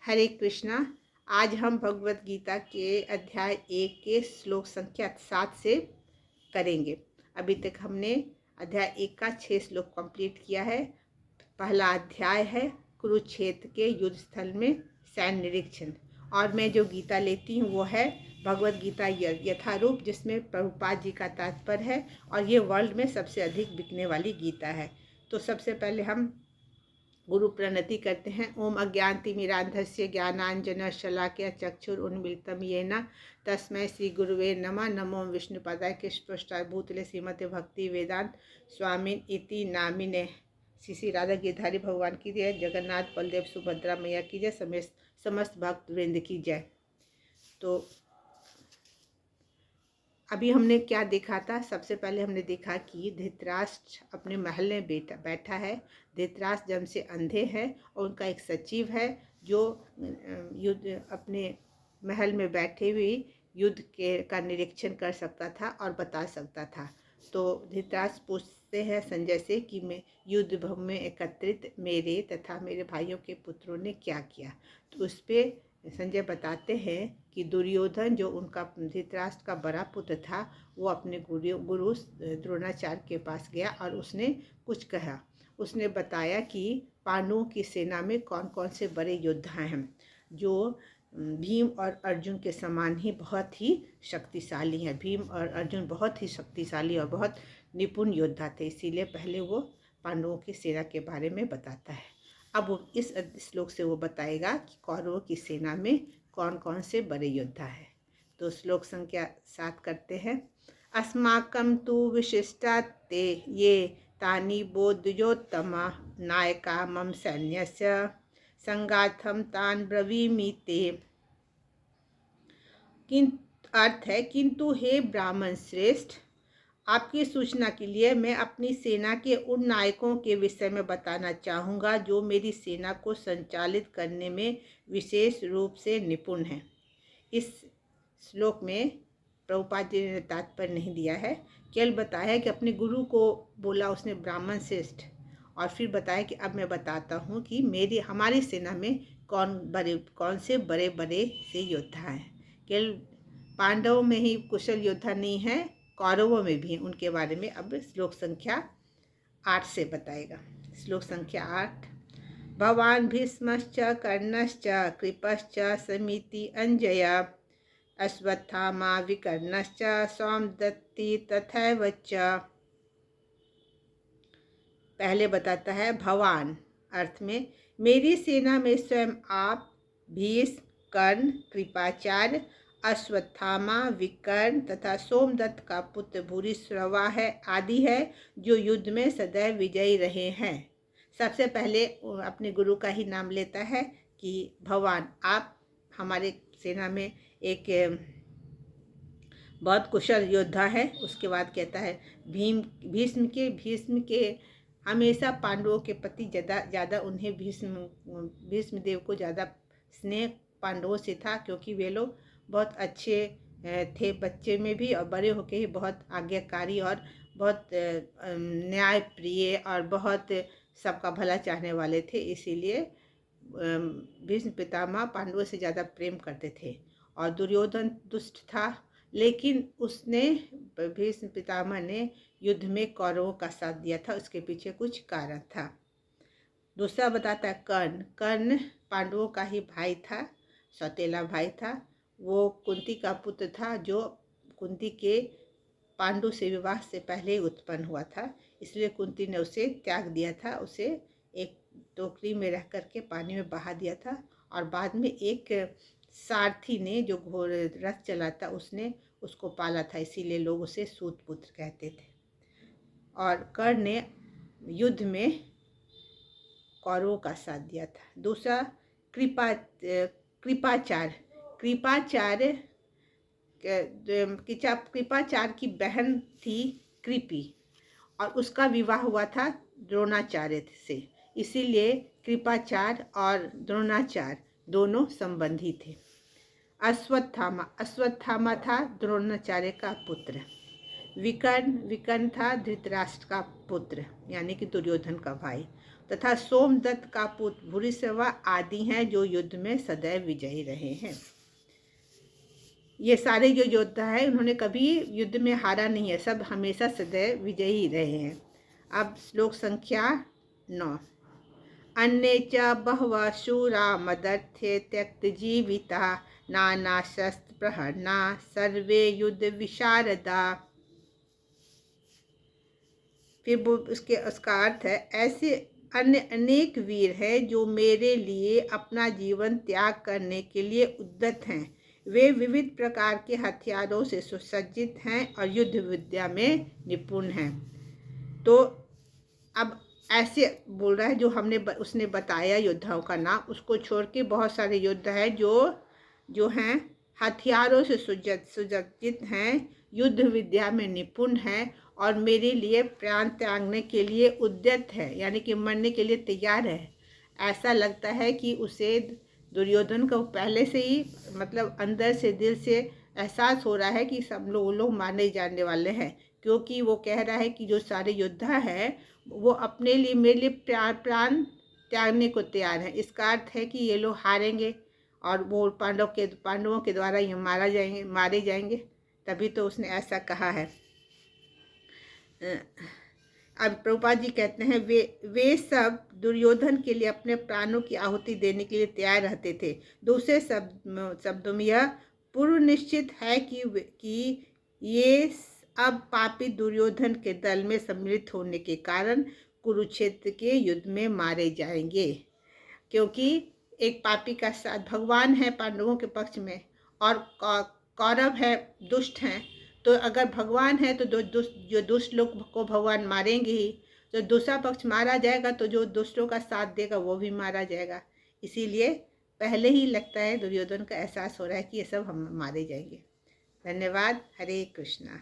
हरे कृष्णा। आज हम भगवत गीता के अध्याय 1 के श्लोक संख्या 7 से करेंगे। अभी तक हमने अध्याय 1 का 6 श्लोक कंप्लीट किया है। पहला अध्याय है कुरुक्षेत्र के युद्ध स्थल में सैन्य निरीक्षण, और मैं जो गीता लेती हूँ वो है भगवत गीता यथारूप, जिसमें प्रभुपाद जी का तात्पर्य है, और ये वर्ल्ड में सबसे अधिक बिकने वाली गीता है। तो सबसे पहले हम गुरु प्रणति करते हैं। ओम अज्ञानतिमिरान्धस्य ज्ञानांजन शलाकया चक्षुरुन्मीलितं येन तस्मै श्री गुरुवे नमः। नमो विष्णुपदाय कृष्णपृष्ठाय भूतले श्रीमते भक्ति वेदांत स्वामिन इति नामिने। श्री राधा गिरधारी भगवान की जय, जगन्नाथ बलदेव सुभद्रा मैया की जय, समस्त भक्त वृंद की जय। तो अभी हमने क्या देखा था? सबसे पहले हमने देखा कि धृतराष्ट्र अपने महल में बैठा है। धृतराष्ट्र जन्म से अंधे हैं और उनका एक सचिव है जो युद्ध अपने महल में बैठे हुए युद्ध का निरीक्षण कर सकता था और बता सकता था। तो धृतराष्ट्र पूछते हैं संजय से कि मैं युद्ध भूमि में एकत्रित मेरे तथा मेरे भाइयों के पुत्रों ने क्या किया। तो उस पर संजय बताते हैं कि दुर्योधन, जो उनका धृतराष्ट्र का बड़ा पुत्र था, वो अपने गुरु द्रोणाचार्य के पास गया और उसने कुछ कहा। उसने बताया कि पांडवों की सेना में कौन कौन से बड़े योद्धा हैं जो भीम और अर्जुन के समान ही बहुत ही शक्तिशाली हैं। भीम और अर्जुन बहुत ही शक्तिशाली और बहुत निपुण योद्धा थे, इसीलिए पहले वो पांडवों की सेना के बारे में बताता है। अब इस श्लोक से वो बताएगा कि कौरवों की सेना में कौन कौन से बड़े योद्धा है। तो श्लोक संख्या 7 करते हैं। अस्माकं तु विशिष्टा ते ये तानि बोधयोत्तमा नायका मम सैन्यस्य संगाथम तान ब्रवीमि ते। अर्थ है, किंतु हे ब्राह्मण श्रेष्ठ, आपकी सूचना के लिए मैं अपनी सेना के उन नायकों के विषय में बताना चाहूँगा जो मेरी सेना को संचालित करने में विशेष रूप से निपुण हैं। इस श्लोक में प्रभुपाद जी ने तात्पर्य नहीं दिया है, केवल बताया है कि अपने गुरु को बोला उसने ब्राह्मण श्रेष्ठ, और फिर बताया कि अब मैं बताता हूँ कि हमारी सेना में कौन से बड़े बड़े से योद्धा हैं। केवल पांडवों में ही कुशल योद्धा नहीं है, कौरवों में भी हैं। उनके बारे में अब श्लोक संख्या 8 से बताएगा। श्लोक संख्या 8। भवान भीष्मश्च कर्णश्च कृपश्च समिति अंजया अश्वत्थामा विकर्णश्च सौमदत्ति तथैव च। पहले बताता है भवान, अर्थ में मेरी सेना में स्वयं आप, भीष्म, कर्ण, कृपाचार्य, अश्वत्थामा, विकर्ण तथा सोमदत्त का पुत्र भूरिश्रवा है आदि है, जो युद्ध में सदैव विजयी रहे हैं। सबसे पहले अपने गुरु का ही नाम लेता है कि भगवान आप हमारे सेना में एक बहुत कुशल योद्धा है। उसके बाद कहता है भीष्म के हमेशा पांडवों के प्रति ज़्यादा उन्हें भीष्म देव को ज़्यादा स्नेह पांडवों से था, क्योंकि वे लोग बहुत अच्छे थे, बच्चे में भी और बड़े होके ही बहुत आज्ञाकारी और बहुत न्याय प्रिय और बहुत सबका भला चाहने वाले थे। इसीलिए भीष्म पितामह पांडवों से ज़्यादा प्रेम करते थे। और दुर्योधन दुष्ट था, लेकिन उसने भीष्म पितामह ने युद्ध में कौरवों का साथ दिया था, उसके पीछे कुछ कारण था। दूसरा बताता है कर्ण पांडवों का ही भाई था, सौतेला भाई था। वो कुंती का पुत्र था, जो कुंती के पांडु से विवाह से पहले ही उत्पन्न हुआ था, इसलिए कुंती ने उसे त्याग दिया था। उसे एक टोकरी में रह करके पानी में बहा दिया था, और बाद में एक सारथी ने, जो घोड़ रथ चलाता, उसने उसको पाला था, इसीलिए लोग उसे सूत पुत्र कहते थे। और कर्ण ने युद्ध में कौरवों का साथ दिया था। दूसरा कृपाचार्य की बहन थी कृपि, और उसका विवाह हुआ था द्रोणाचार्य से, इसीलिए कृपाचार्य और द्रोणाचार्य दोनों संबंधी थे। अश्वत्थामा था द्रोणाचार्य का पुत्र। विकर्ण था धृतराष्ट्र का पुत्र, यानी कि दुर्योधन का भाई। तथा सोमदत्त का पुत्र भूरिश्रवा आदि हैं जो युद्ध में सदैव विजयी रहे हैं। ये सारे जो योद्धा हैं उन्होंने कभी युद्ध में हारा नहीं है, सब हमेशा सदैव विजयी रहे हैं। अब श्लोक संख्या 9। अन्ये च बहवः शूरा मदर्थे त्यक्तजीविता नाना शस्त्र प्रहरणा सर्वे युद्ध विशारदा। फिर उसका अर्थ है, ऐसे अन्य अनेक वीर हैं जो मेरे लिए अपना जीवन त्याग करने के लिए उद्यत हैं। वे विविध प्रकार के हथियारों से सुसज्जित हैं और युद्ध विद्या में निपुण हैं। तो अब ऐसे बोल रहा है जो उसने बताया योद्धाओं का नाम, उसको छोड़ के बहुत सारे योद्धा हैं जो हैं हथियारों से सुसज्जित हैं, युद्ध विद्या में निपुण हैं और मेरे लिए प्राण त्यागने के लिए उद्यत है, यानी कि मरने के लिए तैयार है। ऐसा लगता है कि उसे दुर्योधन को पहले से ही मतलब अंदर से दिल से एहसास हो रहा है कि सब लोग मारने जाने वाले हैं, क्योंकि वो कह रहा है कि जो सारे योद्धा हैं वो अपने लिए मेरे लिए प्राण त्यागने को तैयार हैं। इसका अर्थ है कि ये लोग हारेंगे और वो पांडवों के द्वारा ये मारे जाएंगे, तभी तो उसने ऐसा कहा है। अब प्रभुपाद जी कहते हैं वे सब दुर्योधन के लिए अपने प्राणों की आहुति देने के लिए तैयार रहते थे। दूसरे शब्दों में यह पूर्व निश्चित है कि ये अब पापी दुर्योधन के दल में सम्मिलित होने के कारण कुरुक्षेत्र के युद्ध में मारे जाएंगे, क्योंकि एक पापी का साथ भगवान है पांडवों के पक्ष में और कौरव है दुष्ट हैं। तो अगर भगवान है तो जो दुष्ट लोग को भगवान मारेंगे ही, तो दूसरा पक्ष मारा जाएगा तो जो दुष्टों का साथ देगा वो भी मारा जाएगा। इसीलिए पहले ही लगता है दुर्योधन का एहसास हो रहा है कि ये सब हम मारे जाएंगे। धन्यवाद। हरे कृष्णा।